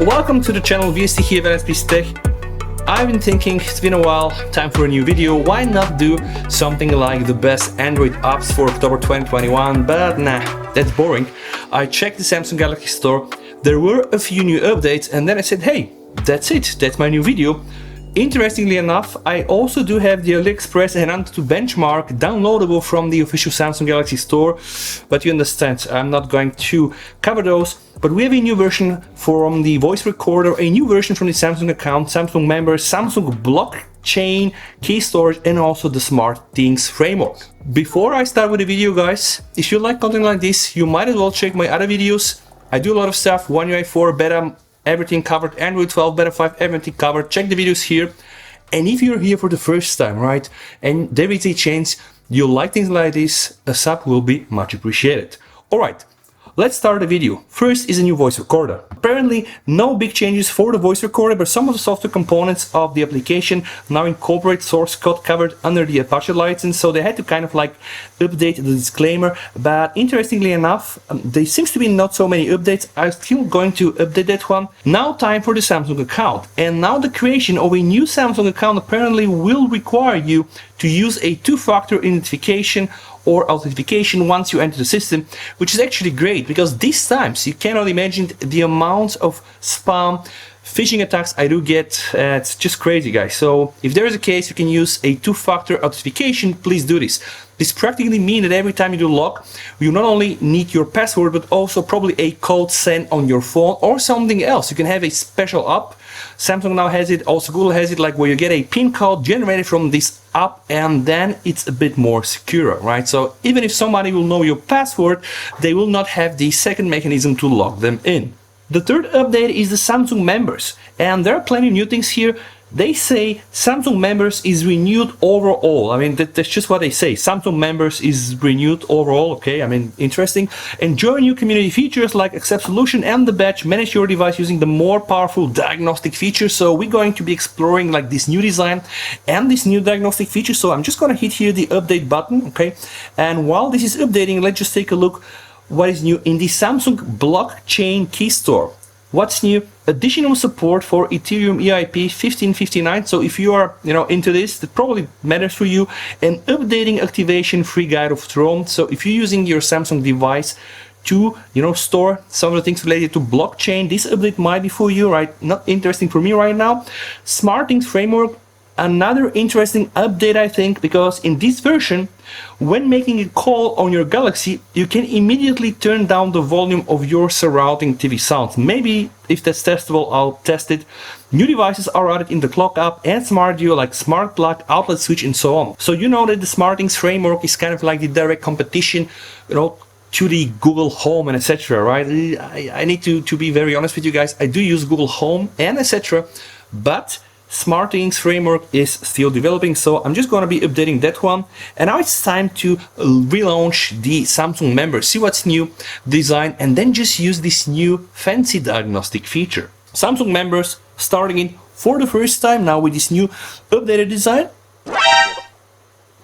Welcome to the channel VST here at SP's Tech. I've been thinking it's been a while, time for a new video. Why not do something like the best Android apps for October 2021? But nah, that's boring. I checked the Samsung Galaxy store, there were a few new updates, and then I said, hey, that's it, that's my new video. Interestingly enough, I also do have the AliExpress and Antutu benchmark downloadable from the official Samsung Galaxy store, but you understand, I'm not going to cover those. But we have a new version from the voice recorder, a new version from the Samsung account, Samsung members, Samsung blockchain, Keystore, and also the Smartthings Framework. Before I start with the video, guys, if you like content like this, you might as well check my other videos. I do a lot of stuff, One UI 4, beta, everything covered, Android 12, beta 5, everything covered. Check the videos here. And if you're here for the first time, right, and there is a chance you like things like this, a sub will be much appreciated. Alright, let's start the video. First is a new voice recorder. Apparently no big changes for the voice recorder, but some of the software components of the application now incorporate source code covered under the Apache license, so they had to kind of like update the disclaimer. But interestingly enough, there seems to be not so many updates. I'm still going to update that one. Now time for the Samsung account, and now the creation of a new Samsung account apparently will require you to use a two-factor identification or authentication once you enter the system, which is actually great because these times you cannot imagine the amount of spam phishing attacks I do get. It's just crazy, guys. So if there is a case you can use a two-factor authentication, please do this. This practically means that every time you do log, you not only need your password but also probably a code sent on your phone or something else. You can have a special app. Samsung now has it, also Google has it, like where you get a PIN code generated from this app, and then it's a bit more secure, right? So even if somebody will know your password, they will not have the second mechanism to log them in. The third update is the Samsung members, and there are plenty of new things here. They say Samsung members is renewed overall. I mean, that's just what they say. Samsung members is renewed overall. Okay, I mean, interesting. Enjoy new community features like accept solution and the badge. Manage your device using the more powerful diagnostic features. So we're going to be exploring like this new design and this new diagnostic feature. So I'm just going to hit here the update button. Okay, and while this is updating, let's just take a look what is new in the Samsung blockchain Keystore. What's new? Additional support for Ethereum EIP 1559. So if you are, into this, that probably matters for you. And updating activation free guide of Chrome. So if you're using your Samsung device to, store some of the things related to blockchain, this update might be for you, right? Not interesting for me right now. Smartthings Framework. Another interesting update, I think, because in this version, when making a call on your Galaxy, you can immediately turn down the volume of your surrounding TV sound. Maybe if that's testable, I'll test it. New devices are added in the clock app and smart duo like smart plug, outlet switch, and so on. So you know that the Smartthings Framework is kind of like the direct competition, to the Google Home and etc. Right? I need to be very honest with you guys. I do use Google Home and etc. But Smartthings Framework is still developing, so I'm just going to be updating that one. And now it's time to relaunch the Samsung members, see what's new, design, and then just use this new fancy diagnostic feature. Samsung members starting in for the first time now with this new updated design.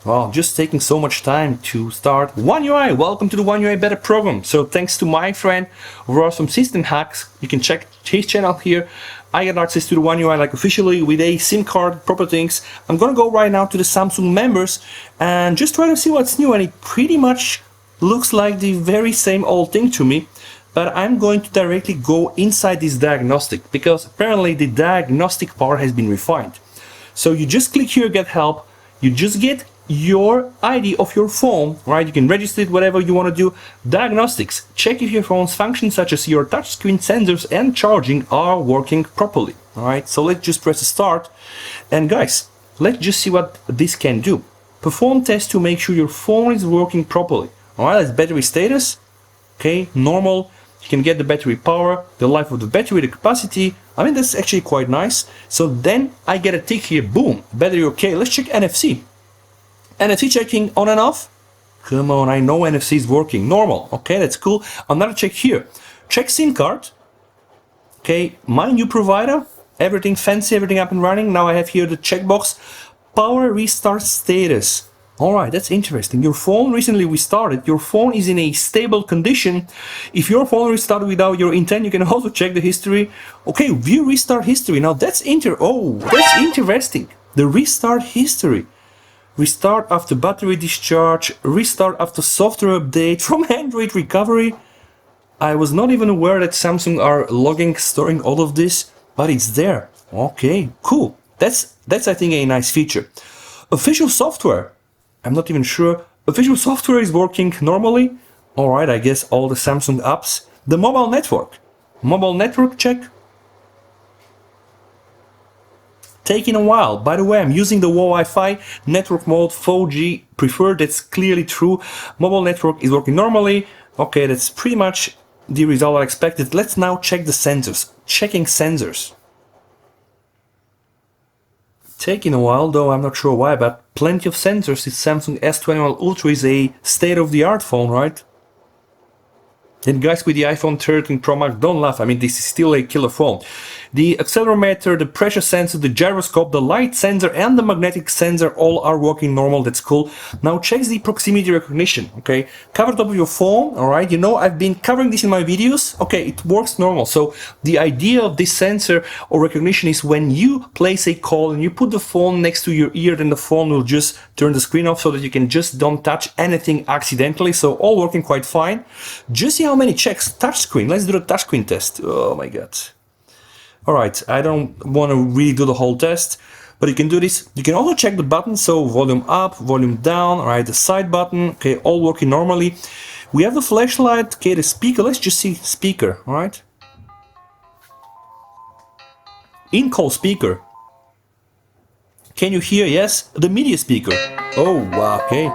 Wow, just taking so much time to start. One UI, welcome to the One UI beta program. So thanks to my friend who wrote some system hacks, you can check his channel here. I get access to the One UI like officially with a SIM card, proper things. I'm gonna go right now to the Samsung members and just try to see what's new, and it pretty much looks like the very same old thing to me. But I'm going to directly go inside this diagnostic because apparently the diagnostic part has been refined. So you just click here, get help, you just get your ID of your phone, right? You can register it, whatever you want to do. Diagnostics, check if your phone's functions such as your touchscreen sensors and charging are working properly. All right, so let's just press start. And guys, let's just see what this can do. Perform test to make sure your phone is working properly. All right, that's battery status. Okay, normal. You can get the battery power, the life of the battery, the capacity. I mean, that's actually quite nice. So then I get a tick here, boom, battery okay. Let's check NFC. NFC checking on and off. Come on, I know NFC is working. Normal. Okay, that's cool. Another check here. Check SIM card. Okay, my new provider. Everything fancy, everything up and running. Now I have here the checkbox. Power restart status. Alright, that's interesting. Your phone recently restarted. Your phone is in a stable condition. If your phone restarted without your intent, you can also check the history. Okay, view restart history. Now that's that's interesting. The restart history. Restart after battery discharge, restart after software update, from Android recovery. I was not even aware that Samsung are logging, storing all of this, but it's there. Okay, cool. That's I think a nice feature. Official software. I'm not even sure. Official software is working normally. Alright, I guess all the Samsung apps. The mobile network. Mobile network check. Taking a while. By the way, I'm using the Wi-Fi network mode 4G preferred. That's clearly true. Mobile network is working normally. Okay, that's pretty much the result I expected. Let's now check the sensors. Checking sensors. Taking a while, though I'm not sure why, but plenty of sensors. This Samsung S21 Ultra is a state-of-the-art phone, right? And guys with the iPhone 13 Pro Max, don't laugh. I mean, this is still a killer phone. The accelerometer, the pressure sensor, the gyroscope, the light sensor, and the magnetic sensor all are working normal. That's cool. Now check the proximity recognition. Okay, cover top of your phone. All right, you know I've been covering this in my videos. Okay, it works normal. So the idea of this sensor or recognition is when you place a call and you put the phone next to your ear, then the phone will just turn the screen off so that you can just don't touch anything accidentally. So all working quite fine. Just see how many checks. Touchscreen. Let's do the touchscreen test. Oh my god. Alright, I don't want to really do the whole test, but you can do this. You can also check the buttons, so volume up, volume down, alright, the side button, okay, all working normally. We have the flashlight, okay, the speaker, let's just see speaker, alright. In-call speaker. Can you hear? Yes, the media speaker. Oh, wow, okay.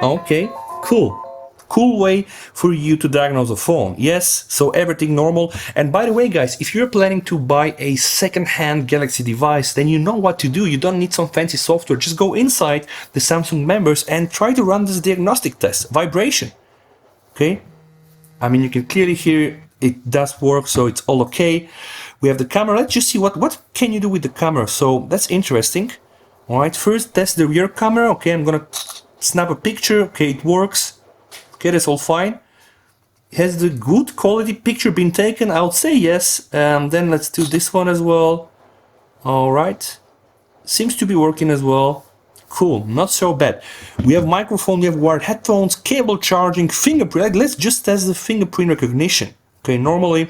Okay, cool. Cool way for you to diagnose a phone. Yes, so everything normal. And by the way, guys, if you're planning to buy a second-hand Galaxy device, then you know what to do. You don't need some fancy software. Just go inside the Samsung members and try to run this diagnostic test. Vibration. Okay? I mean, you can clearly hear it does work, so it's all okay. We have the camera. Let's just see what can you do with the camera. So that's interesting. All right, first test the rear camera. Okay, I'm gonna snap a picture. Okay, it works. Okay, that's all fine. Has the good quality picture been taken? I would say yes. Then let's do this one as well. All right. Seems to be working as well. Cool, not so bad. We have microphone, we have wired headphones, cable charging, fingerprint. Let's just test the fingerprint recognition. Okay, normally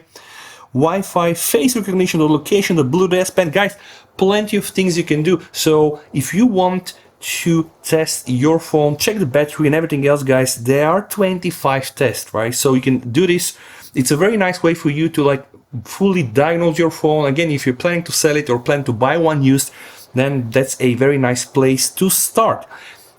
Wi-Fi, face recognition, the location, the Bluetooth S Pen. Guys, plenty of things you can do. So if you want to test your phone, check the battery and everything else, guys, there are 25 tests, right? So you can do this. It's a very nice way for you to like fully diagnose your phone. Again, if you're planning to sell it or plan to buy one used, then that's a very nice place to start.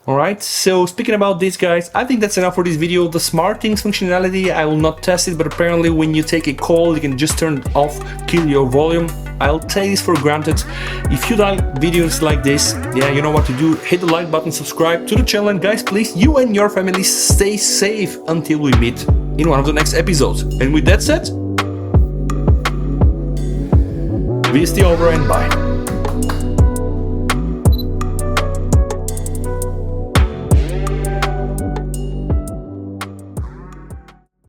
Alright, so speaking about this, guys, I think that's enough for this video. The Smartthings functionality, I will not test it, but apparently when you take a call, you can just turn it off, kill your volume. I'll take this for granted. If you like videos like this, yeah, you know what to do. Hit the like button, subscribe to the channel, and guys, please, you and your family stay safe until we meet in one of the next episodes. And with that said, VST over and bye.